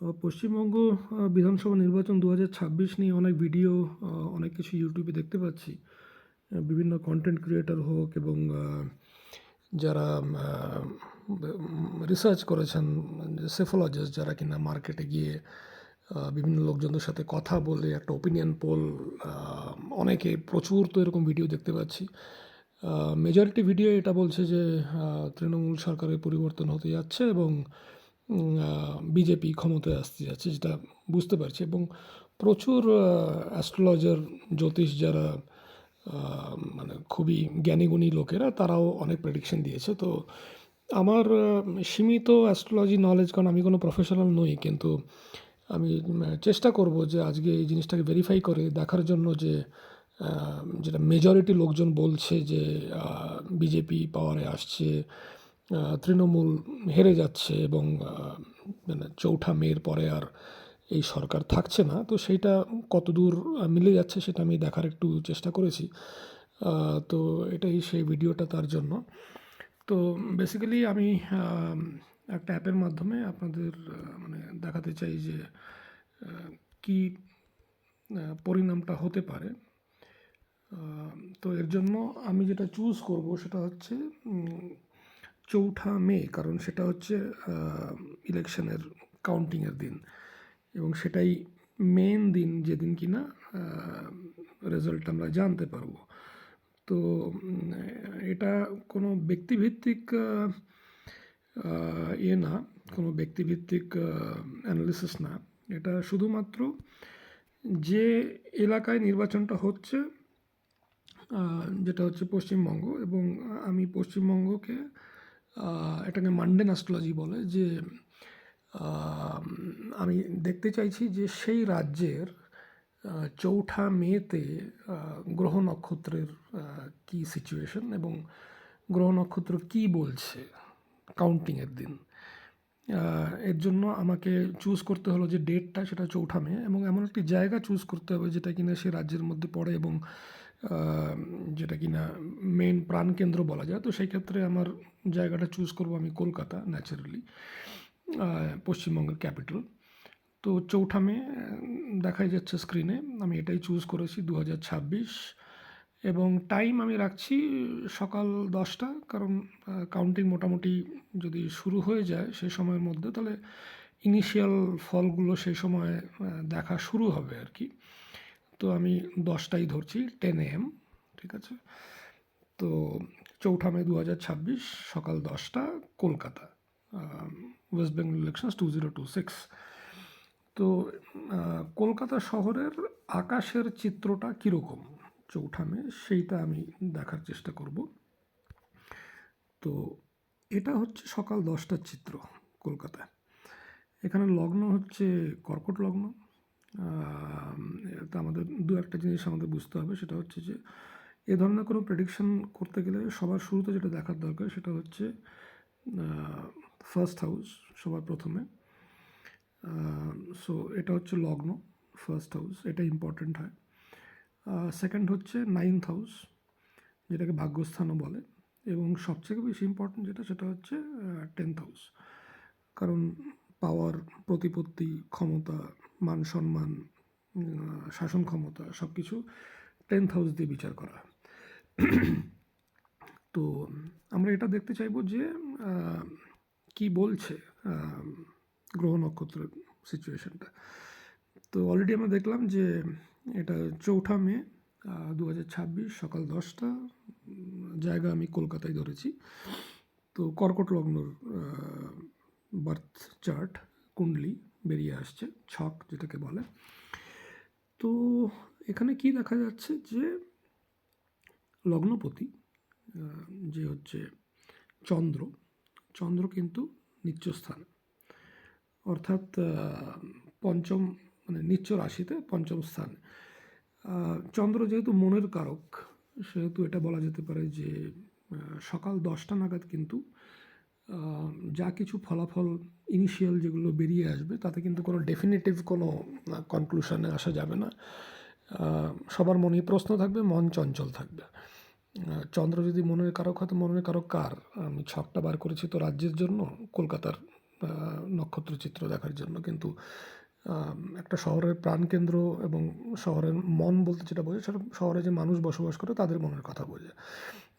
পশ্চিমবঙ্গ বিধানসভা নির্বাচন 2026 নিয়ে অনেক ভিডিও, অনেক কিছু ইউটিউবে দেখতে পাচ্ছি। বিভিন্ন কন্টেন্ট ক্রিয়েটর হোক এবং যারা রিসার্চ করেছেন, সেফোলজিস্ট যারা কিনা মার্কেটে গিয়ে বিভিন্ন লোকজনদের সাথে কথা বলে একটা ওপিনিয়ন পোল, অনেকে প্রচুর তো এরকম ভিডিও দেখতে পাচ্ছি। মেজরিটি ভিডিও এটা বলছে যে তৃণমূল সরকারের পরিবর্তন হতে যাচ্ছে এবং বিজেপি ক্ষমতায় আসতে যাচ্ছে, যেটা বুঝতে পারছি। এবং প্রচুর অ্যাস্ট্রোলজার, জ্যোতিষ যারা মানে খুবই জ্ঞানীগুণী লোকেরা, তারাও অনেক প্রেডিকশন দিয়েছে। তো আমার সীমিত অ্যাস্ট্রোলজি নলেজ, কারণ আমি কোনো প্রফেশনাল নই, কিন্তু আমি চেষ্টা করব যে আজকে এই জিনিসটাকে ভেরিফাই করে দেখার জন্য যে যেটা মেজরিটি লোকজন বলছে যে বিজেপি পাওয়ারে আসছে, তৃণমূল হেরে যাচ্ছে এবং মানে 4 মের পরে আর এই সরকার থাকছে না, তো সেইটা কতদূর মিলে যাচ্ছে সেটা আমি দেখার একটু চেষ্টা করেছি। তো এটাই সেই ভিডিওটা তার জন্য। তো বেসিক্যালি আমি একটা অ্যাপের মাধ্যমে আপনাদের মানে দেখাতে চাই যে কি পরিণামটা হতে পারে। তো এর জন্য আমি যেটা চুজ করব সেটা হচ্ছে 4 মে, কারণ সেটা হচ্ছে ইলেকশনের কাউন্টিংয়ের দিন এবং সেটাই মেন দিন যেদিন কিনা রেজাল্ট আমরা জানতে পারবো। তো এটা কোনো ব্যক্তিভিত্তিক ইয়ে না, কোনো ব্যক্তিভিত্তিক অ্যানালিসিস না। এটা শুধুমাত্র যে এলাকায় নির্বাচনটা হচ্ছে, যেটা হচ্ছে পশ্চিমবঙ্গ, এবং আমি পশ্চিমবঙ্গকে এটাকে মান্ডেন অ্যাস্ট্রোলজি বলে, যে আমি দেখতে চাইছি যে সেই রাজ্যের 4 মেতে গ্রহ নক্ষত্রের কী সিচুয়েশন এবং গ্রহ নক্ষত্র কী বলছে কাউন্টিংয়ের দিন। এর জন্য আমাকে চুজ করতে হলো যে ডেটটা, সেটা 4 মে, এবং এমন একটি জায়গা চুজ করতে হবে যেটা কিনা সে রাজ্যের মধ্যে পড়ে এবং যেটা কিনা মেন প্রাণকেন্দ্র বলা যায়। তো সেই ক্ষেত্রে আমার জায়গাটা চুজ করব আমি কলকাতা, ন্যাচারালি পশ্চিমবঙ্গের ক্যাপিটাল। তো 4 মে দেখাই যাচ্ছে স্ক্রিনে, আমি এটাই চুজ করেছি 2026, এবং টাইম আমি রাখছি সকাল 10টা, কারণ কাউন্টিং মোটামুটি যদি শুরু হয়ে যায় সেই সময়ের মধ্যে, তাহলে ইনিশিয়াল ফলগুলো সেই সময় দেখা শুরু হবে আর কি। তো আমি 10টাই ধরছি, 10 AM, ঠিক আছে। তো 4 মে 2026 সকাল 10টা, কলকাতা, ওয়েস্ট বেঙ্গল ইলেকশনস 2026। তো কলকাতা শহরের আকাশের চিত্রটা কীরকম 4 মে, সেইটা আমি দেখার চেষ্টা করব। তো এটা হচ্ছে সকাল 10টার চিত্র কলকাতায়। এখানে লগ্ন হচ্ছে কর্কট লগ্ন। তা আমাদের একটা জিনিস আমাদের বুঝতে হবে, সেটা হচ্ছে যে এ ধরনের কোনো প্রেডিকশন করতে গেলে সবার শুরুতে যেটা দেখার দরকার সেটা হচ্ছে ফার্স্ট হাউস, সবার প্রথমে। সো এটা হচ্ছে লগ্ন, ফার্স্ট হাউস, এটা ইম্পর্ট্যান্ট হয়। সেকেন্ড হচ্ছে 9th হাউস, যেটাকে ভাগ্যস্থানও বলে, এবং সবথেকে বেশি ইম্পর্ট্যান্ট যেটা, সেটা হচ্ছে 10th হাউস, কারণ পাওয়ার, প্রতিপত্তি, ক্ষমতা, মান সম্মান, শাসন ক্ষমতা, সব কিছু 10th হাউস দিয়ে বিচার করা। তো আমরা এটা দেখতে চাইব যে কি বলছে গ্রহ নক্ষত্রের সিচুয়েশনটা। তো অলরেডি আমরা দেখলাম যে এটা 4 মে 2026 সকাল 10টা, জায়গা আমি কলকাতায় ধরেছি। তো কর্কট লগ্নর বার্থ চার্ট, কুণ্ডলি বেরিয়ে আসছে, ছক যেটাকে বলে। তো এখানে কি দেখা যাচ্ছে যে লগ্নপতি যে হচ্ছে চন্দ্র, চন্দ্র কিন্তু নিচ্চস্থান, অর্থাৎ পঞ্চম, মানে নিচ্চ রাশিতে পঞ্চম স্থান। চন্দ্র যেহেতু মনের কারক, সেহেতু এটা বলা যেতে পারে যে সকাল 10টা নাগাদ কিন্তু যা কিছু ফলাফল ইনিশিয়াল যেগুলো বেরিয়ে আসবে, তাতে কিন্তু কোনো ডেফিনেটিভ কোনো কনক্লুশনে আসা যাবে না। সবার মনেই প্রশ্ন থাকবে, মন চঞ্চল থাকবে। চন্দ্র যদি মনের কারক হয়, তো মনের কারক কার? আমি ছকটা বার করেছি তো রাজ্যের জন্য, কলকাতার নক্ষত্র চিত্র দেখার জন্য, কিন্তু একটা শহরের প্রাণকেন্দ্র এবং শহরের মন বলতে যেটা বোঝায় সেটা শহরে যে মানুষ বসবাস করে তাদের মনের কথা বোঝায়,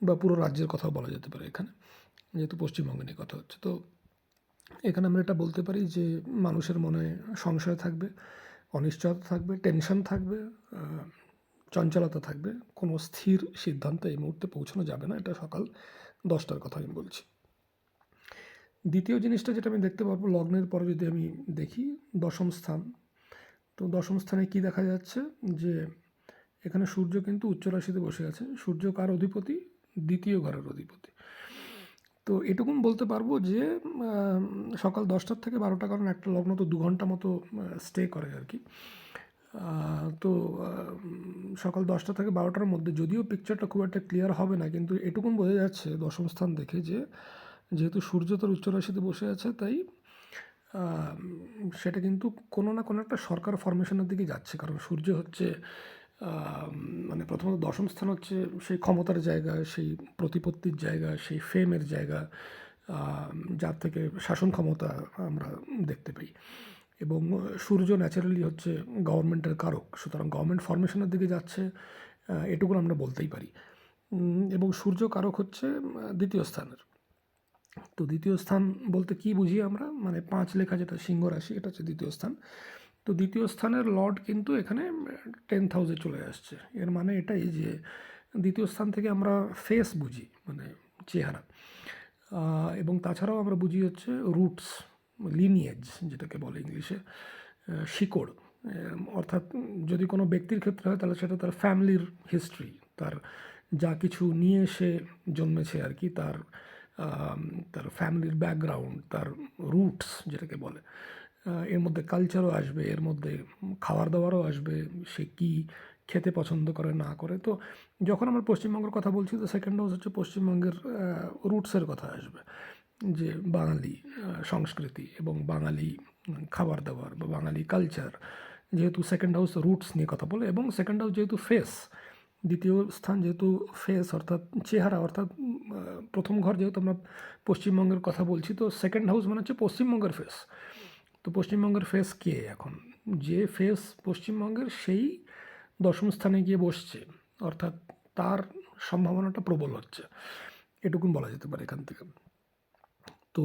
বা পুরো রাজ্যের কথাও বলা যেতে পারে এখানে, যেহেতু পশ্চিমবঙ্গে নিয়ে কথা হচ্ছে। তো এখানে আমরা এটা বলতে পারি যে মানুষের মনে সংশয় থাকবে, অনিশ্চয়তা থাকবে, টেনশন থাকবে, চঞ্চলতা থাকবে, কোনো স্থির সিদ্ধান্তে এই মুহূর্তে পৌঁছানো যাবে না। এটা সকাল 10টার কথা আমি বলছি। দ্বিতীয় জিনিসটা যেটা আমি দেখতে পারবো লগ্নের পরে যদি আমি দেখি দশম স্থান, তো দশম স্থানে কি দেখা যাচ্ছে যে এখানে সূর্য কিন্তু উচ্চ রাশিতে বসে আছে। সূর্য কার অধিপতি? দ্বিতীয় ঘরের অধিপতি। তো এটুকুন বলতে পারবো যে সকাল 10টার থেকে 12টা, কারণ একটা লগ্ন তো 2 ঘন্টা মতো স্টে করে আর কি। তো সকাল 10টা থেকে 12টার মধ্যে যদিও পিকচারটা খুব একটা ক্লিয়ার হবে না, কিন্তু এটুকুন বোঝা যাচ্ছে দশম স্থান দেখে যে যেহেতু সূর্য তার উচ্চ রাশিতে বসে আছে, তাই সেটা কিন্তু কোনো না কোনো একটা সরকার ফরমেশনের দিকে যাচ্ছে। কারণ সূর্য হচ্ছে মানে প্রথমত দশম স্থান হচ্ছে সেই ক্ষমতার জায়গা, সেই প্রতিপত্তির জায়গা, সেই ফেমের জায়গা, যার থেকে শাসন ক্ষমতা আমরা দেখতে পাই। এবং সূর্য ন্যাচারালি হচ্ছে গভর্নমেন্টের কারক, সুতরাং গভর্নমেন্ট ফরমেশনের দিকে যাচ্ছে, এটুকুন আমরা বলতেই পারি। এবং সূর্য কারক হচ্ছে দ্বিতীয় স্থানের। তো দ্বিতীয় স্থান বলতে কি বুঝি আমরা, মানে 5 লেখা যেটা সিংহ রাশি, এটা হচ্ছে দ্বিতীয় স্থান। তো দ্বিতীয় স্থানের লর্ড কিন্তু এখানে 10th হাউসে চলে আসছে। এর মানে এটাই যে দ্বিতীয় স্থান থেকে আমরা ফেস বুঝি, মানে চেহারা, এবং তাছাড়াও আমরা বুঝি হচ্ছে রুটস, লিনিয়েজ যেটাকে বলে ইংলিশে, শিকড়। অর্থাৎ যদি কোনো ব্যক্তির ক্ষেত্রে হয় তাহলে সেটা তার ফ্যামিলির হিস্ট্রি, তার যা কিছু নিয়ে সে জন্মেছে আর কি, তার তার ফ্যামিলির ব্যাকগ্রাউন্ড, তার রুটস যেটাকে বলে। এর মধ্যে কালচারও আসবে, এর মধ্যে খাবার দাবারও আসবে, সে কী খেতে পছন্দ করে না করে। তো যখন আমরা পশ্চিমবঙ্গের কথা বলছি, তো সেকেন্ড হাউস হচ্ছে পশ্চিমবঙ্গের রুটসের কথা আসবে, যে বাঙালি সংস্কৃতি এবং বাঙালি খাবার দাবার বা বাঙালি কালচার, যেহেতু সেকেন্ড হাউস রুটস নিয়ে কথা বলে। এবং সেকেন্ড হাউস যেহেতু ফেস, দ্বিতীয় স্থান যেহেতু ফেস অর্থাৎ চেহারা, অর্থাৎ প্রথম ঘর যেহেতু আমরা পশ্চিমবঙ্গের কথা বলছি, তো সেকেন্ড হাউস মানে হচ্ছে পশ্চিমবঙ্গের ফেস। তো পশ্চিমবঙ্গের ফেস কে এখন? যে ফেস পশ্চিমবঙ্গের, সেই দশম স্থানে গিয়ে বসছে, অর্থাৎ তার সম্ভাবনাটা প্রবল হচ্ছে, এটুকুন বলা যেতে পারে এখান থেকে। তো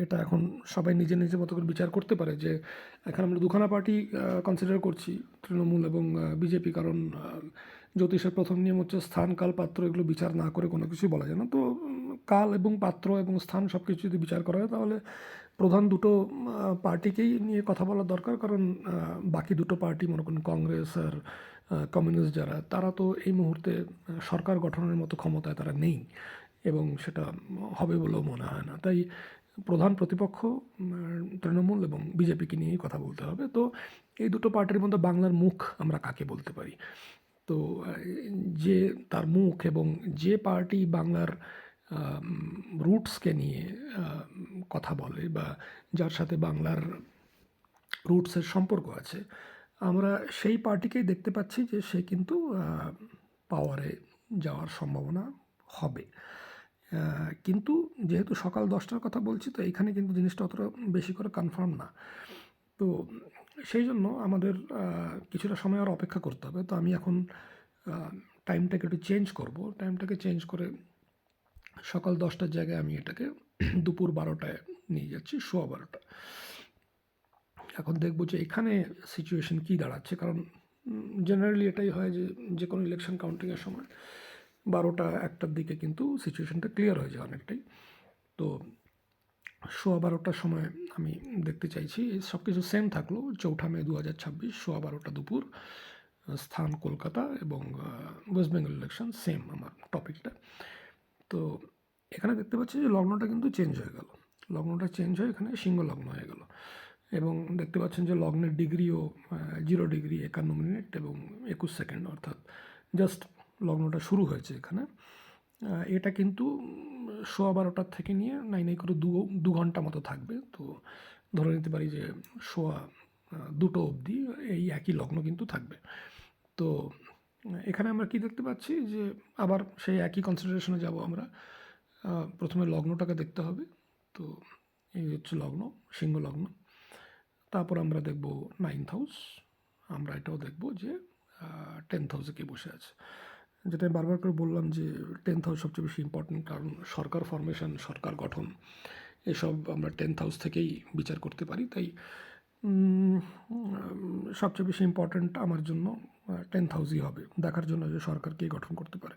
এটা এখন সবাই নিজের নিজের মতো করে বিচার করতে পারে যে এখন আমরা দুখানা পার্টি কনসিডার করছি, তৃণমূল এবং বিজেপি, কারণ জ্যোতিষের প্রথম নিয়ম হচ্ছে স্থান, কাল, পাত্র, এগুলো বিচার না করে কোনো কিছুই বলা যায় না। তো কাল এবং পাত্র এবং স্থান সব কিছু যদি বিচার করা হয়, তাহলে প্রধান দুটো পার্টিকেই নিয়ে কথা বলা দরকার। কারণ বাকি দুটো পার্টি, মনে করুন কংগ্রেস আর কমিউনিস্ট যারা, তারা তো এই মুহূর্তে সরকার গঠনের মতো ক্ষমতায় তারা নেই, এবং সেটা হবে বলেও মনে হয় না। তাই প্রধান প্রতিপক্ষ তৃণমূল এবং বিজেপিকে নিয়েই কথা বলতে হবে। তো এই দুটো পার্টির মধ্যে বাংলার মুখ আমরা কাকে বলতে পারি? তো যে তার মুখ এবং যে পার্টি বাংলার রুটসকে নিয়ে কথা বলে, বা যার সাথে বাংলার রুটসের সম্পর্ক আছে, আমরা সেই পার্টিকেই দেখতে পাচ্ছি যে সে কিন্তু পাওয়ারে যাওয়ার সম্ভাবনা হবে। কিন্তু যেহেতু সকাল 10টার কথা বলছি, তো এখানে কিন্তু জিনিসটা অতটা বেশি করে কনফার্ম না। তো সেই জন্য আমাদের কিছুটা সময় আর অপেক্ষা করতে হবে। তো আমি এখন টাইমটাকে একটু চেঞ্জ করব, টাইমটাকে চেঞ্জ করে সকাল 10টার জায়গায় আমি এটাকে দুপুর 12টায় নিয়ে যাচ্ছি, সোয়া 12টা। এখন দেখব যে এখানে সিচুয়েশন কী দাঁড়াচ্ছে, কারণ জেনারেলি এটাই হয় যে যে কোনো ইলেকশন কাউন্টিংয়ের সময় 12টা 1টার দিকে কিন্তু সিচুয়েশনটা ক্লিয়ার হয়ে যায় অনেকটাই। তো সোয়া 12টার সময় আমি দেখতে চাইছি সব কিছু সেম থাকলো। 4 মে 2026, সোয়া 12টা দুপুর, স্থান কলকাতা, এবং ওয়েস্ট বেঙ্গল ইলেকশন, সেম আমার টপিকটা। তো এখানে দেখতে পাচ্ছি যে লগ্নটা কিন্তু চেঞ্জ হয়ে গেল, লগ্নটা চেঞ্জ হয়ে এখানে সিংহ লগ্ন হয়ে গেল। এবং দেখতে পাচ্ছেন যে লগ্নের ডিগ্রিও 0 ডিগ্রি 51 মিনিট এবং 21 সেকেন্ড, অর্থাৎ জাস্ট লগ্নটা শুরু হয়েছে এখানে। এটা কিন্তু সোয়া 12টার থেকে নিয়ে নাই করে 2 ঘন্টা মতো থাকবে। তো ধরে নিতে পারি যে সোয়া 2টো অবধি এই একই লগ্ন কিন্তু থাকবে। তো এখানে আমরা কি দেখতে পাচ্ছি যে আবার সেই একই কনসিডারেশনে যাব আমরা। প্রথমে লগ্নটাকে দেখতে হবে। তো এই হচ্ছে লগ্ন, সিংহ লগ্ন। তারপর আমরা দেখব 9th হাউস, আমরা এটাও দেখব যে 10th হাউসে কে বসে আছে। যেটা আমি বারবার করে বললাম যে 10th হাউস সবচেয়ে বেশি ইম্পর্টেন্ট, কারণ সরকার ফরমেশন, সরকার গঠন এসব আমরা 10th হাউস থেকেই বিচার করতে পারি। তাই সবচেয়ে বেশি ইম্পর্ট্যান্ট আমার জন্য 10th হাউসই হবে, দেখার জন্য যে সরকার কে গঠন করতে পারে।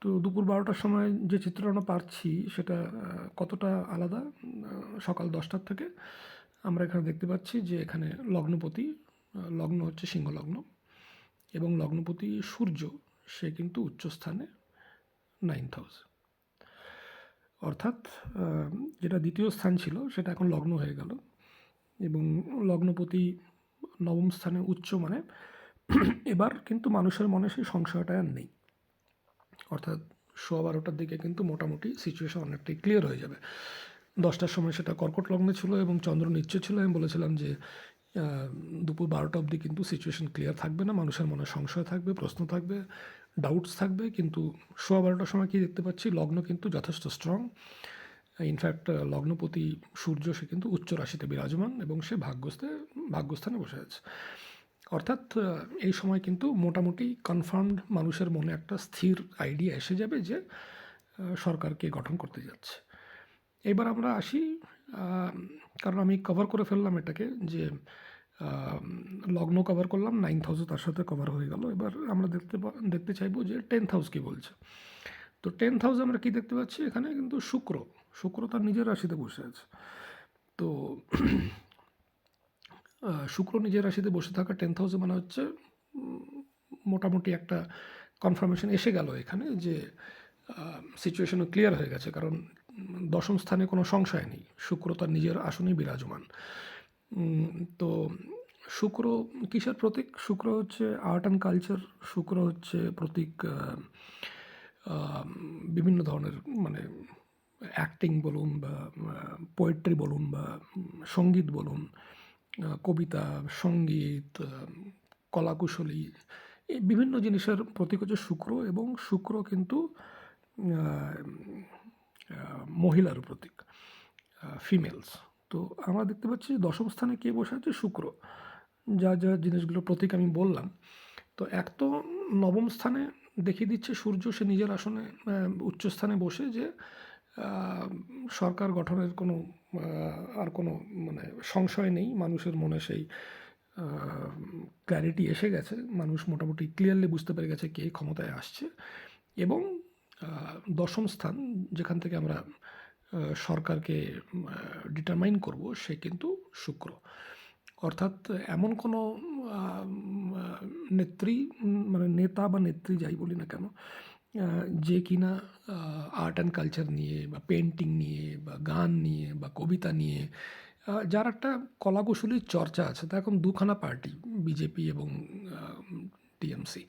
তো দুপুর 12টার সময় যে চিত্রটা আমরা পাচ্ছি সেটা কতটা আলাদা, সকাল 10টার থেকে আমরা এখানে দেখতে পাচ্ছি যে এখানে লগ্নপতি, লগ্ন হচ্ছে সিংহ লগ্ন, এবং লগ্নপতি সূর্য, সে কিন্তু উচ্চস্থানে 9th হাউস। অর্থাৎ যেটা দ্বিতীয় স্থান ছিল সেটা এখন লগ্ন হয়ে গেল, এবং লগ্নপতি নবম স্থানে উচ্চ, মানে এবার কিন্তু মানুষের মনে সেই সংশয়টা আর নেই। অর্থাৎ 12:15টার দিকে কিন্তু মোটামুটি সিচুয়েশন অনেকটাই ক্লিয়ার হয়ে যাবে। 10টার সময় সেটা কর্কট লগ্নে ছিল এবং চন্দ্র নিচে ছিল। আমি বলেছিলাম যে দুপুর 12টা অবধি কিন্তু সিচুয়েশন ক্লিয়ার থাকবে না, মানুষের মনে সংশয় থাকবে, প্রশ্ন থাকবে, ডাউটস থাকবে। কিন্তু 12:15টার সময় কি দেখতে পাচ্ছি, লগ্ন কিন্তু যথেষ্ট স্ট্রং। ইনফ্যাক্ট লগ্নপতি সূর্য, সে কিন্তু উচ্চ রাশিতে বিরাজমান এবং সে ভাগ্যস্থানে বসে আছে। অর্থাৎ এই সময় কিন্তু মোটামুটি কনফার্মড মানুষের মনে একটা স্থির আইডিয়া এসে যাবে যে সরকারকে গঠন করতে যাচ্ছে। এবার আমরা আসি, কারণ আমি কভার করে ফেললাম এটাকে, যে লগ্ন কভার করলাম, 9th হাউসও তার সাথে কভার হয়ে গেল। এবার আমরা দেখতে চাইবো যে 10th হাউস কী বলছে। তো 10th হাউসে আমরা কী দেখতে পাচ্ছি, এখানে কিন্তু শুক্র তার নিজের রাশিতে বসে আছে। তো শুক্র নিজের রাশিতে বসে থাকা 10th হাউসে মানে হচ্ছে মোটামুটি একটা কনফার্মেশন এসে গেল এখানে, যে সিচুয়েশনও ক্লিয়ার হয়ে গেছে, কারণ দশম স্থানে কোনো সংশয় নেই, শুক্র তার নিজের আসনেই বিরাজমান। তো শুক্র কিসের প্রতীক? শুক্র হচ্ছে আর্ট অ্যান্ড কালচার, শুক্র হচ্ছে প্রতীক বিভিন্ন ধরনের, মানে অ্যাক্টিং বলুন বা পোয়েট্রি বলুন বা সঙ্গীত বলুন, কবিতা, সঙ্গীত, কলাকুশলী, এই বিভিন্ন জিনিসের প্রতীক হচ্ছে শুক্র। এবং শুক্র কিন্তু মহিলার প্রতীক, ফিমেলস। তো আমরা দেখতে পাচ্ছি দশম স্থানে কে বসে আছে? শুক্র। যা জিনিসগুলো প্রতীক আমি বললাম। তো এক তো নবম স্থানে দেখিয়ে দিচ্ছে সূর্য, সে নিজের আসনে উচ্চস্থানে বসে, যে সরকার গঠনের কোনো আর কোনো মানে সংশয় নেই, মানুষের মনে সেই ক্ল্যারিটি এসে গেছে, মানুষ মোটামুটি ক্লিয়ারলি বুঝতে পেরে গেছে কে ক্ষমতায় আসছে। এবং দশম স্থান, যেখান থেকে আমরা সরকারকে ডিটারমাইন করব, সে কিন্তু শুক্র। অর্থাৎ এমন কোনো নেত্রী, মানে নেতা বা নেত্রী যাই বলি না কেন, যে কিনা আর্ট অ্যান্ড কালচার নিয়ে বা পেন্টিং নিয়ে বা গান নিয়ে বা কবিতা নিয়ে, যার একটা কলাকুশলীর চর্চা আছে। তা এখন দুখানা পার্টি, বিজেপি এবং টিএমসি,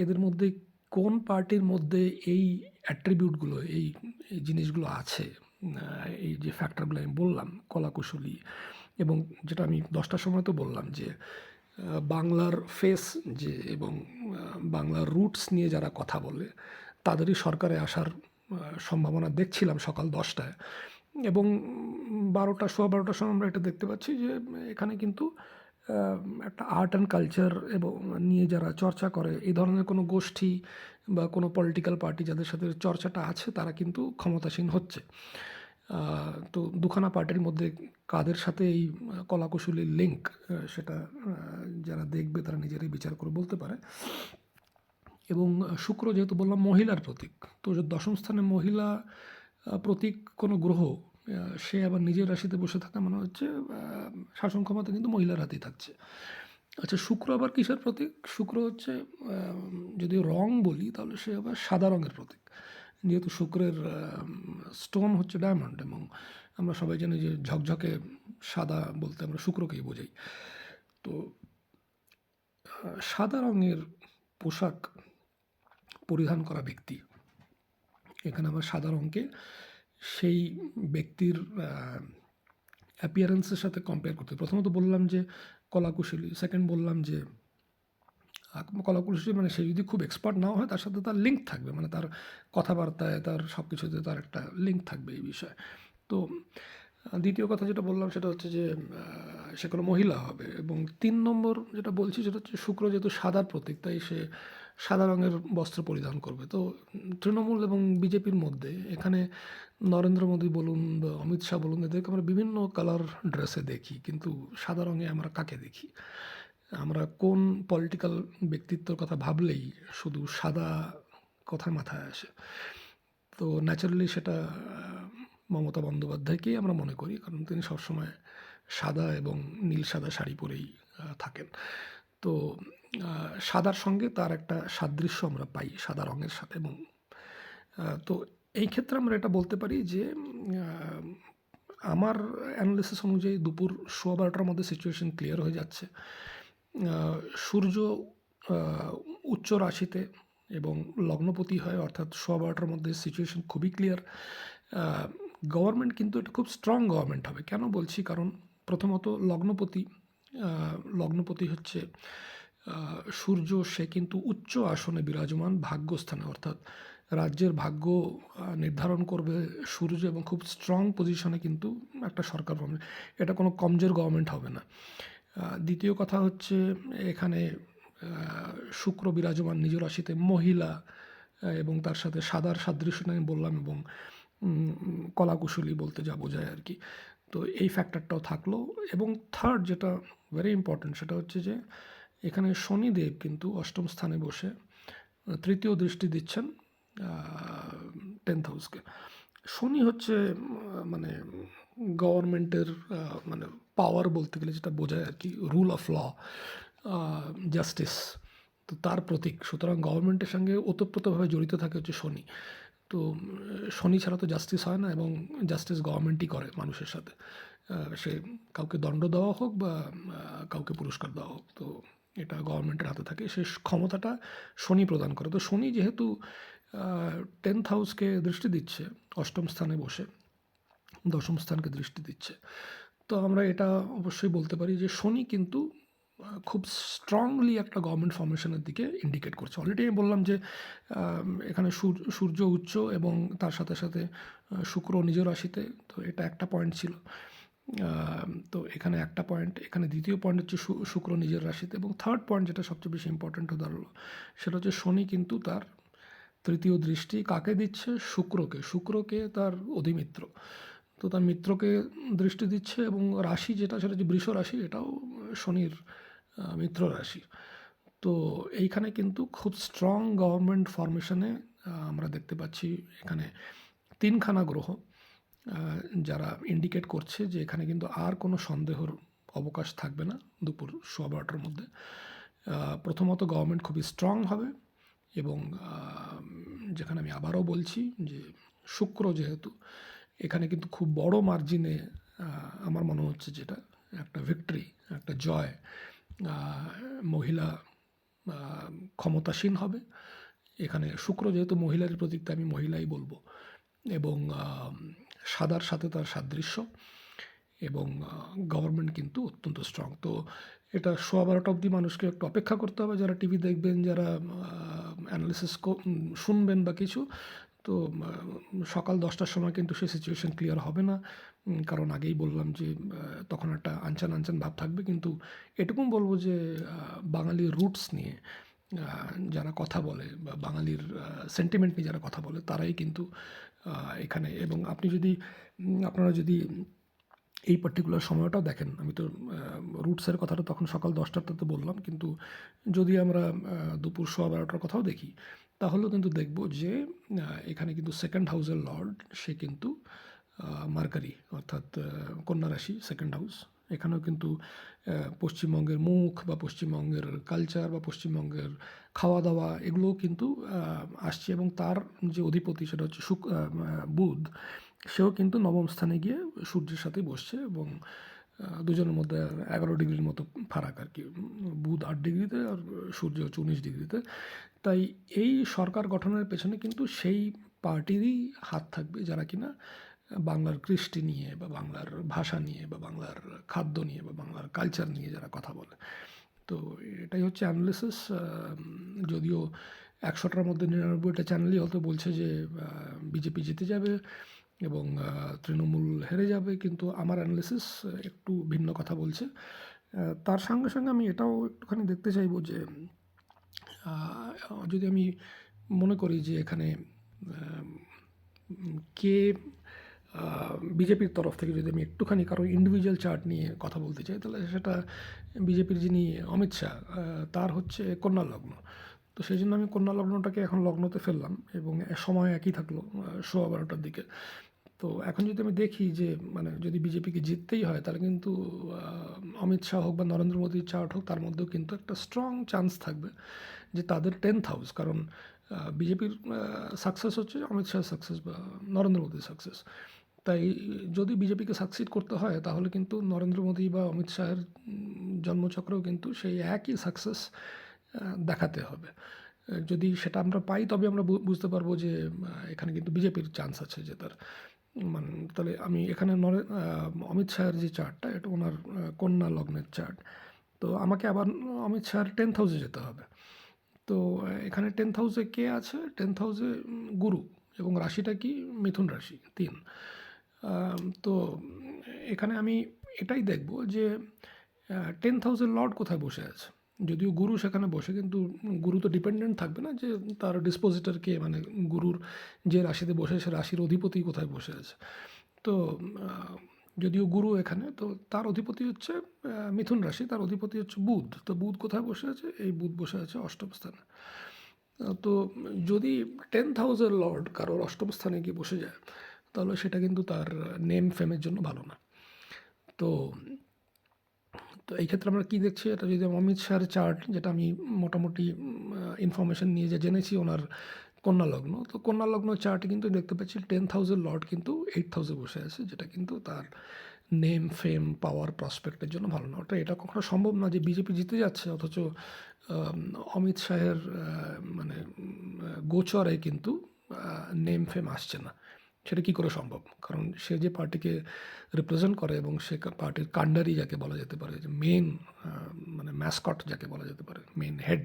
এদের মধ্যে কোন পার্টির মধ্যে এই অ্যাট্রিবিউটগুলো, এই জিনিসগুলো আছে, এই যে ফ্যাক্টরগুলো আমি বললাম, কলাকুশলী, এবং যেটা আমি 10টার সময় তো বললাম যে বাংলার ফেস, যে এবং বাংলার রুটস নিয়ে যারা কথা বলে, তাদেরই সরকারে আসার সম্ভাবনা দেখছিলাম সকাল 10টায়। এবং 12টার সময় আমরা এটা দেখতে পাচ্ছি যে এখানে কিন্তু একটা আর্ট অ্যান্ড কালচার এবং নিয়ে যারা চর্চা করে, এই ধরনের কোনো গোষ্ঠী বা কোনো পলিটিক্যাল পার্টি যাদের সাথে চর্চাটা আছে, তারা কিন্তু ক্ষমতাসীন হচ্ছে। তো দুখানা পার্টির মধ্যে কাদের সাথে এই কলাকুশলীর লিঙ্ক, সেটা যারা দেখবে তারা নিজেরাই বিচার করে বলতে পারে। এবং শুক্র যেহেতু বললাম মহিলার প্রতীক, তো দশম স্থানে মহিলা প্রতীক কোনো গ্রহ, সে আবার নিজের রাশিতে বসে থাকা মানে হচ্ছে শাসন ক্ষমতা কিন্তু মহিলার হাতেই থাকছে। আচ্ছা, শুক্র আবার কিসের প্রতীক? শুক্র হচ্ছে, যদি রং বলি তাহলে সে আবার সাদা রঙের প্রতীক, যেহেতু শুক্রের স্টোন হচ্ছে ডায়মন্ড, এবং আমরা সবাই জানি যে ঝকঝকে সাদা বলতে আমরা শুক্রকেই বোঝাই। তো সাদা রঙের পোশাক পরিধান করা ব্যক্তি, এখানে আমার সাদা রঙকে সেই ব্যক্তির অ্যাপিয়ারেন্সের সাথে কম্পেয়ার করতে, প্রথমত বললাম যে কলাকুশলী, সেকেন্ড বললাম যে কলাকুশলী মানে সে যদি খুব এক্সপার্ট নাও হয়, তার সাথে তার লিঙ্ক থাকবে, মানে তার কথাবার্তায়, তার সব কিছুতে তার একটা লিঙ্ক থাকবে এই বিষয়ে। তো দ্বিতীয় কথা যেটা বললাম সেটা হচ্ছে যে সে কোনো মহিলা হবে, এবং ৩ নম্বর যেটা বলছি সেটা হচ্ছে শুক্র যেহেতু সাদার প্রতীক, তাই সে সাদা রঙের বস্ত্র পরিধান করবে। তো তৃণমূল এবং বিজেপির মধ্যে এখানে নরেন্দ্র মোদী বলুন বা অমিত শাহ বলুন, এদেরকে আমরা বিভিন্ন কালার ড্রেসে দেখি, কিন্তু সাদা রঙে আমরা কাকে দেখি? আমরা কোন পলিটিক্যাল ব্যক্তিত্বর কথা ভাবলেই শুধু সাদা কথা মাথায় আসে? তো ন্যাচারালি সেটা মমতা বন্দ্যোপাধ্যায়কেই আমরা মনে করি, কারণ তিনি সবসময় সাদা এবং নীল সাদা শাড়ি পরেই থাকেন। তো সাদার সঙ্গে তার একটা সাদৃশ্য আমরা পাই সাদা রঙের সাথে, এবং তো এই ক্ষেত্রে আমরা এটা বলতে পারি যে আমার অ্যানালিসিস অনুযায়ী দুপুর 12:15টার মধ্যে সিচুয়েশন ক্লিয়ার হয়ে যাচ্ছে। সূর্য উচ্চ রাশিতে এবং লগ্নপতি হয়, অর্থাৎ 12:15টার মধ্যে সিচুয়েশন খুবই ক্লিয়ার। গভর্নমেন্ট কিন্তু এটা খুব স্ট্রং গভর্নমেন্ট হবে। কেন বলছি? কারণ প্রথমত লগ্নপতি হচ্ছে সূর্য, সে কিন্তু উচ্চ আসনে বিরাজমান ভাগ্যস্থানে, অর্থাৎ রাজ্যের ভাগ্য নির্ধারণ করবে সূর্য, এবং খুব স্ট্রং পজিশনে কিন্তু একটা সরকার পাবে। এটা কোনো কমজোর গভর্নমেন্ট হবে না। দ্বিতীয় কথা হচ্ছে এখানে শুক্র বিরাজমান নিজ রাশিতে, মহিলা এবং তার সাথে সাদার সাদৃশ্যটা আমি বললাম, এবং কলাকুশলী বলতে যা বোঝায় আর কি। তো এই ফ্যাক্টরটাও থাকলো, এবং থার্ড যেটা ভেরি ইম্পর্ট্যান্ট সেটা হচ্ছে যে এখানে শনিদেব কিন্তু অষ্টম স্থানে বসে তৃতীয় দৃষ্টি দিচ্ছেন 10th হাউসকে। শনি হচ্ছে মানে গভর্নমেন্টের মানে পাওয়ার বলতে গেলে যেটা বোঝায় আর কি, রুল অফ ল, জাস্টিস, তো তার প্রতীক। সুতরাং গভর্নমেন্টের সঙ্গে ওতপ্রোতভাবে জড়িত থাকে হচ্ছে শনি। তো শনি ছাড়া তো জাস্টিস হয় না, এবং জাস্টিস গভর্নমেন্টই করে মানুষের সাথে। সে কাউকে দণ্ড দেওয়া হোক বা কাউকে পুরস্কার দেওয়া হোক, তো এটা গভর্নমেন্টের হাতে থাকে, সে ক্ষমতাটা শনি প্রদান করে। তো শনি যেহেতু 10th হাউসকে দৃষ্টি দিচ্ছে অষ্টম স্থানে বসে, দশম স্থানকে দৃষ্টি দিচ্ছে, তো আমরা এটা অবশ্যই বলতে পারি যে শনি কিন্তু খুব স্ট্রংলি একটা গভর্নমেন্ট ফর্মেশনের দিকে ইন্ডিকেট করছে। অলরেডি আমি বললাম যে এখানে সূর্য উচ্চ এবং তার সাথে সাথে শুক্র নিজ রাশিতে, তো এটা একটা পয়েন্ট ছিল। তো এখানে একটা পয়েন্ট, এখানে দ্বিতীয় পয়েন্ট হচ্ছে শুক্র নিজের রাশিতে, এবং থার্ড পয়েন্ট যেটা সবচেয়ে বেশি ইম্পর্ট্যান্ট হয়ে দাঁড়ালো সেটা হচ্ছে শনি কিন্তু তার তৃতীয় দৃষ্টি কাকে দিচ্ছে? শুক্রকে, তার অধিমিত্র। তো তার মিত্রকে দৃষ্টি দিচ্ছে, এবং রাশি যেটা সেটা হচ্ছে বৃষ রাশি, এটাও শনির মিত্র রাশি। তো এইখানে কিন্তু খুব স্ট্রং গভর্নমেন্ট ফরমেশনে আমরা দেখতে পাচ্ছি এখানে 3খানা গ্রহ, যারা ইন্ডিকেট করছে যে এখানে কিন্তু আর কোনো সন্দেহর অবকাশ থাকবে না দুপুর 12:15টার মধ্যে। প্রথমত গভর্নমেন্ট খুবই স্ট্রং হবে, এবং যেখানে আমি আবারও বলছি যে শুক্র যেহেতু এখানে কিন্তু খুব বড় মার্জিনে আমার মনে হচ্ছে যেটা একটা ভিক্টরি, একটা জয়, মহিলা ক্ষমতাসীন হবে। এখানে শুক্র যেহেতু মহিলার প্রতীক, তাই আমি মহিলাই বলবো, এবং সাদার সাথে তার সাদৃশ্য, এবং গভর্নমেন্ট কিন্তু অত্যন্ত স্ট্রং। তো এটা 12:15 অবধি মানুষকে একটু অপেক্ষা করতে হবে, যারা টিভি দেখবেন, যারা অ্যানালিসিস শুনবেন বা কিছু। তো সকাল 10টার সময় কিন্তু সেই সিচুয়েশন ক্লিয়ার হবে না, কারণ আগেই বললাম যে তখন একটা আনচান আনচান ভাব থাকবে। কিন্তু এটুকুন বলবো যে বাঙালির রুটস নিয়ে যারা কথা বলে বা বাঙালির সেন্টিমেন্ট নিয়ে যারা কথা বলে, তারাই কিন্তু এখানে। এবং আপনারা যদি এই পার্টিকুলার সময়টাও দেখেন, আমি তো রুটসের কথাটা তখন সকাল 10টাতে বললাম, কিন্তু যদি আমরা দুপুর 12:15টার কথাও দেখি, তাহলেও কিন্তু দেখব যে এখানে কিন্তু সেকেন্ড হাউসের লর্ড, সে কিন্তু মার্কারি, অর্থাৎ কন্যা রাশি, সেকেন্ড হাউস। এখানেও কিন্তু পশ্চিমবঙ্গের মুখ বা পশ্চিমবঙ্গের কালচার বা পশ্চিমবঙ্গের খাওয়া দাওয়া, এগুলোও কিন্তু আসছে, এবং তার যে অধিপতি সেটা হচ্ছে বুধ, সেও কিন্তু নবম স্থানে গিয়ে সূর্যের সাথে বসছে, এবং দুজনের মধ্যে 11 ডিগ্রির মতো ফারাক আর কি। বুধ 8 ডিগ্রিতে আর সূর্য হচ্ছে 19 ডিগ্রিতে। তাই এই সরকার গঠনের পেছনে কিন্তু সেই পার্টিরই হাত থাকবে যারা কিনা বাংলার কৃষ্টি নিয়ে বা বাংলার ভাষা নিয়ে বা বাংলার খাদ্য নিয়ে বা বাংলার কালচার নিয়ে যারা কথা বলে। তো এটাই হচ্ছে অ্যানালিসিস। যদিও 100টার মধ্যে 99টা চ্যানেলই হয়তো বলছে যে বিজেপি জিতে যাবে, এবং তৃণমূল হেরে যাবে, কিন্তু আমার অ্যানালিসিস একটু ভিন্ন কথা বলছে। তার সঙ্গে সঙ্গে আমি এটাও একটুখানি দেখতে চাইবো যে যদি আমি মনে করি যে এখানে কে বিজেপির তরফ থেকে যদি আমি একটুখানি কারো ইন্ডিভিজুয়াল চার্ট নিয়ে কথা বলতে চাই, তাহলে সেটা বিজেপির যিনি অমিত শাহ, তার হচ্ছে কন্যা লগ্ন। তো সেই জন্য আমি কন্যা লগ্নটাকে এখন লগ্নতে ফেললাম এবং সময় একই থাকলো 12:15টার দিকে। তো এখন যদি আমি দেখি যে মানে যদি বিজেপিকে জিততেই হয়, তাহলে কিন্তু অমিত শাহ হোক বা নরেন্দ্র মোদীর চার্ট হোক, তার মধ্যেও কিন্তু একটা স্ট্রং চান্স থাকবে যে তাদের 10th হাউস। কারণ বিজেপির সাকসেস হচ্ছে অমিত শাহ সাকসেস বা নরেন্দ্র মোদীর সাকসেস। তাই যদি বিজেপিকে সাকসিড করতে হয়, তাহলে কিন্তু নরেন্দ্র মোদী বা অমিত শাহের জন্মচক্রেও কিন্তু সেই একই সাকসেস দেখাতে হবে। যদি সেটা আমরা পাই, তবে আমরা বুঝতে পারবো যে এখানে কিন্তু বিজেপির চান্স আছে জেতার। মানে তাহলে আমি এখানে অমিত শাহের যে চার্টটা, এটা ওনার কন্যা লগ্নের চার্ট। তো আমাকে আবার অমিত শাহের 10th হাউসে যেতে হবে। তো এখানে 10th হাউসে কে আছে? 10th হাউসে গুরু, এবং রাশিটা কি? মিথুন রাশি 3। তো এখানে আমি এটাই দেখব যে 10th হাউসের লর্ড কোথায় বসে আছে। যদিও গুরু সেখানে বসে, কিন্তু গুরু তো ডিপেন্ডেন্ট থাকবে না যে তার ডিসপোজিটর কে, মানে গুরুর যে রাশিতে বসে সে রাশির অধিপতি কোথায় বসে আছে। তো যদিও গুরু এখানে, তো তার অধিপতি হচ্ছে মিথুন রাশি, তার অধিপতি হচ্ছে বুধ। তো বুধ কোথায় বসে আছে? এই বুধ বসে আছে অষ্টম স্থানে। তো যদি 10th হাউসের লর্ড কারোর অষ্টম স্থানে গিয়ে বসে যায়, তাহলে সেটা কিন্তু তার নেম ফেমের জন্য ভালো না। তো তো এই ক্ষেত্রে আমরা কী দেখছি, এটা যদি অমিত শাহের চার্ট, যেটা আমি মোটামুটি ইনফরমেশন নিয়ে যে জেনেছি ওনার কন্যা লগ্ন, তো কন্যা লগ্ন চার্টে কিন্তু দেখতে পাচ্ছি 10th হাউসের লর্ড কিন্তু 8th হাউসে বসে আছে, যেটা কিন্তু তার নেম ফেম পাওয়ার প্রসপেক্টের জন্য ভালো না। এটা কখনো সম্ভব না যে বিজেপি জিতে যাচ্ছে অথচ অমিত শাহের মানে গোচরে কিন্তু নেম ফেম আসছে না। সেটা কী করে সম্ভব? কারণ সে যে পার্টিকে রিপ্রেজেন্ট করে এবং সে পার্টির কাণ্ডারি যাকে বলা যেতে পারে, যে মেন মানে ম্যাসকট যাকে বলা যেতে পারে, মেন হেড।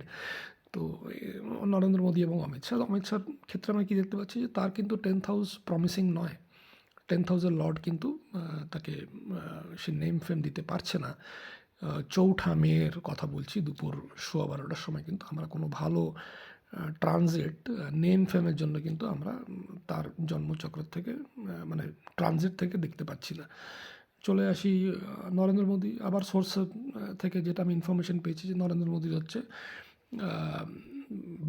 তো নরেন্দ্র মোদী এবং অমিত শাহর ক্ষেত্রে আমরা কী দেখতে পাচ্ছি যে তার কিন্তু 10th হাউস প্রমিসিং নয়। 10th হাউসের লর্ড কিন্তু তাকে সে নেম ফেম দিতে পারছে না। 4 মের কথা বলছি, দুপুর 12:15টার সময় কিন্তু আমরা কোনো ভালো ট্রানজিট নেম ফেমের জন্য কিন্তু আমরা তার জন্মচক্র থেকে মানে ট্রানজিট থেকে দেখতে পাচ্ছি না। চলে আসি নরেন্দ্র মোদী। আবার সোর্স থেকে যেটা আমি ইনফরমেশন পেয়েছি যে নরেন্দ্র মোদীর হচ্ছে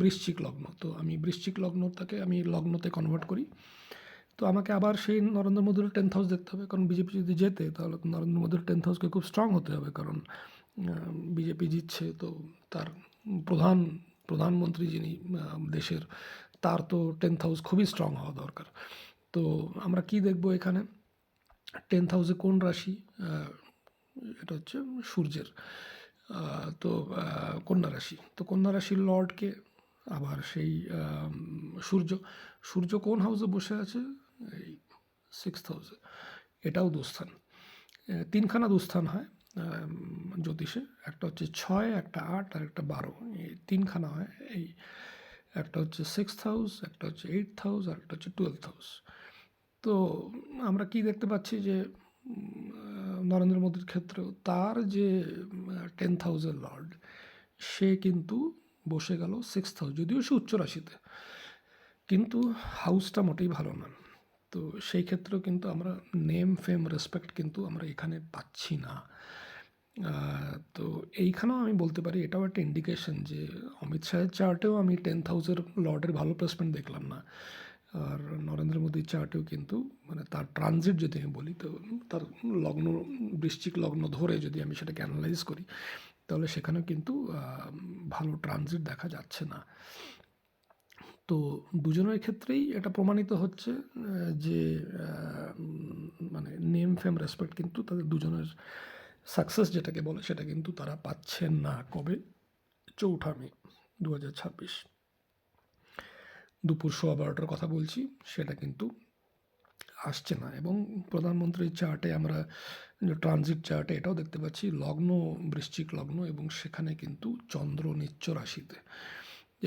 বৃশ্চিক লগ্ন। তো আমি বৃশ্চিক লগ্নটাকে আমি লগ্নতে কনভার্ট করি। তো আমাকে আবার সেই নরেন্দ্র মোদীর 10th হাউস দেখতে হবে, কারণ বিজেপি যদি জেতে তাহলে নরেন্দ্র মোদীর 10th হাউসকে খুব স্ট্রং হতে হবে, কারণ বিজেপি জিতছে। তো তার প্রধানমন্ত্রী যিনি দেশের, তার তো 10th হাউস খুবই স্ট্রং হওয়া দরকার। তো আমরা কি দেখব এখানে? 10th হাউসে কোন রাশি? এটা হচ্ছে সূর্যের। তো কন্যা রাশি। তো কন্যা রাশির লর্ডকে আবার সেই সূর্য। সূর্য কোন হাউসে বসে আছে? এই 6th হাউসে। এটাও দুস্থান। 3খানা দুস্থান হয় জ্যোতিষে। একটা হচ্ছে 6, একটা 8 আর একটা 12। এই 3খানা হয়। এই একটা হচ্ছে 6th হাউস, একটা হচ্ছে 8th হাউস আর একটা হচ্ছে 12th হাউস। তো আমরা কি দেখতে পাচ্ছি যে নরেন্দ্র মোদীর ক্ষেত্রেও তার যে 10th হাউসের লর্ড, সে কিন্তু বসে গেল 6th হাউস, যদিও সে উচ্চ রাশিতে, কিন্তু হাউসটা মোটেই ভালো না। তো সেই ক্ষেত্রেও কিন্তু আমরা নেম ফেম রেসপেক্ট কিন্তু আমরা এখানে পাচ্ছি না। তো এইখানেও আমি বলতে পারি এটাও একটা ইন্ডিকেশন যে অমিত শাহের চার্টেও আমি 10th হাউসের লর্ডের ভালো প্লেসমেন্ট দেখলাম না। আর নরেন্দ্র মোদীর চার্টেও কিন্তু মানে তার ট্রানজিট যদি আমি বলি, তো তার লগ্ন বৃশ্চিক লগ্ন ধরে যদি আমি সেটাকে অ্যানালাইজ করি, তাহলে সেখানেও কিন্তু ভালো ট্রানজিট দেখা যাচ্ছে না। তো দুজনের ক্ষেত্রেই এটা প্রমাণিত হচ্ছে যে মানে নেম ফেম রেসপেক্ট কিন্তু তাদের দুজনের সাকসেস যেটাকে বলে সেটা কিন্তু তারা পাচ্ছেন না। কবে? 4 মে 2026 দুপুর 12:15টার কথা বলছি, সেটা কিন্তু আসছে না। এবং প্রধানমন্ত্রীর চার্টে আমরা ট্রানজিট চার্টে এটাও দেখতে পাচ্ছি, লগ্ন বৃশ্চিক লগ্ন এবং সেখানে কিন্তু চন্দ্র নিচ্চ রাশিতে,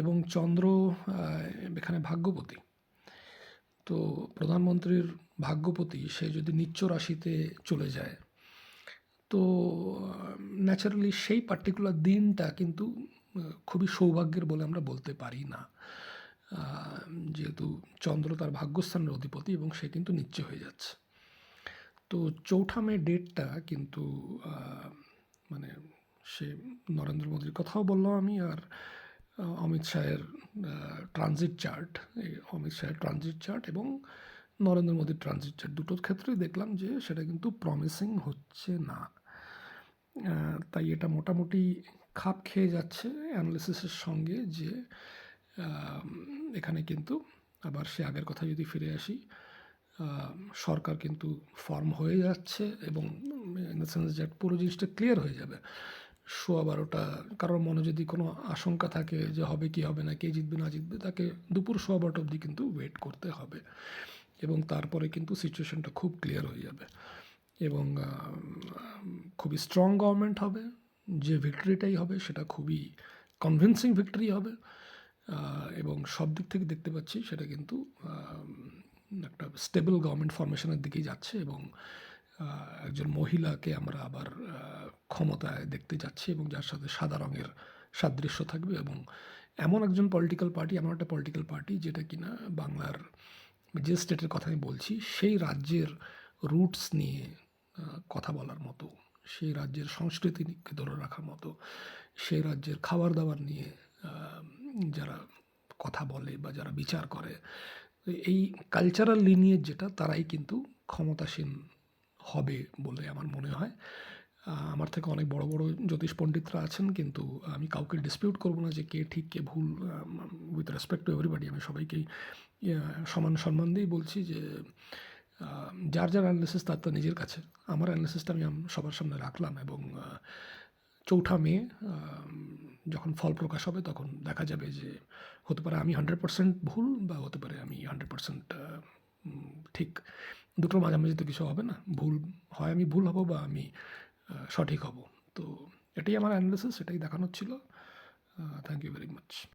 এবং চন্দ্র এখানে ভাগ্যপতি। তো প্রধানমন্ত্রীর ভাগ্যপতি সে যদি নিচ্চ রাশিতে চলে যায়, তো ন্যাচারালি সেই পার্টিকুলার দিনটা কিন্তু খুবই সৌভাগ্যের বলে আমরা বলতে পারি না। যেহেতু চন্দ্র তার ভাগ্যস্থানের অধিপতি এবং সে কিন্তু নিচ্চ হয়ে যাচ্ছে। তো 4 মে ডেটটা কিন্তু মানে সে নরেন্দ্র মোদীর কথাও বললাম আমি, আর অমিত শাহের ট্রানজিট চার্ট, অমিত শাহের ট্রানজিট চার্ট এবং নরেন্দ্র মোদীর ট্রানজিট চার্ট দুটোর ক্ষেত্রেই দেখলাম যে সেটা কিন্তু প্রমিসিং হচ্ছে না। তাই এটা মোটামুটি খাপ খেয়ে যাচ্ছে অ্যানালিসিসের সঙ্গে যে এখানে কিন্তু আবার সে আগের কথা যদি ফিরে আসি, সরকার কিন্তু ফর্ম হয়ে যাচ্ছে এবং ইন দ্য সেন্স যে পুরো জিনিসটা ক্লিয়ার হয়ে যাবে 12:15 কারোর মনে যদি কোনো আশঙ্কা থাকে যে হবে কি হবে না, কে জিতবে না জিতবে, তাকে দুপুর 12:15 অবধি কিন্তু ওয়েট করতে হবে এবং তারপরে কিন্তু সিচুয়েশনটা খুব ক্লিয়ার হয়ে যাবে এবং খুবই স্ট্রং গভর্নমেন্ট হবে। যে ভিক্টরিটাই হবে সেটা খুবই কনভিন্সিং ভিক্টরি হবে এবং সব দিক থেকে দেখতে পাচ্ছি সেটা কিন্তু একটা স্টেবল গভর্নমেন্ট ফরমেশনের দিকেই যাচ্ছে এবং একজন মহিলাকে আমরা আবার ক্ষমতায় দেখতে যাচ্ছি এবং যার সাথে সাদা রঙের সাদৃশ্য থাকবে এবং এমন একজন পলিটিক্যাল পার্টি, এমন একটা পলিটিক্যাল পার্টি যেটা কিনা বাংলার যে স্টেটের কথা আমি বলছি সেই রাজ্যের রুটস নিয়ে কথা বলার মতো, সেই রাজ্যের সংস্কৃতিকে ধরে রাখার মতো, সেই রাজ্যের খাবার দাবার নিয়ে যারা কথা বলে বা যারা বিচার করে, এই কালচারাল লিনিয়েজ যেটা, তারাই কিন্তু ক্ষমতাসীন হবে বলে আমার মনে হয়। আমার থেকে অনেক বড় বড় জ্যোতিষ পণ্ডিতরা আছেন, কিন্তু আমি কাউকে ডিসপিউট করব না যে কে ঠিক কে ভুল। উইথ রেসপেক্ট টু এভরিবাডি আমি সবাইকেই সমান সম্মান দিয়েই বলছি যে যার যার অ্যানালিসিস তার তার নিজের কাছে। আমার অ্যানালিসিসটা আমি সবার সামনে রাখলাম এবং 4 মে যখন ফল প্রকাশ হবে তখন দেখা যাবে যে হতে পারে আমি 100% ভুল বা হতে পারে আমি 100% ঠিক। দুটোর মাঝামাঝি তো কিছু হবে না। ভুল হয় আমি ভুল হব বা আমি সঠিক হব। তো এটাই আমার অ্যানালিসিস, এটাই দেখানোর ছিল। Thank you very much.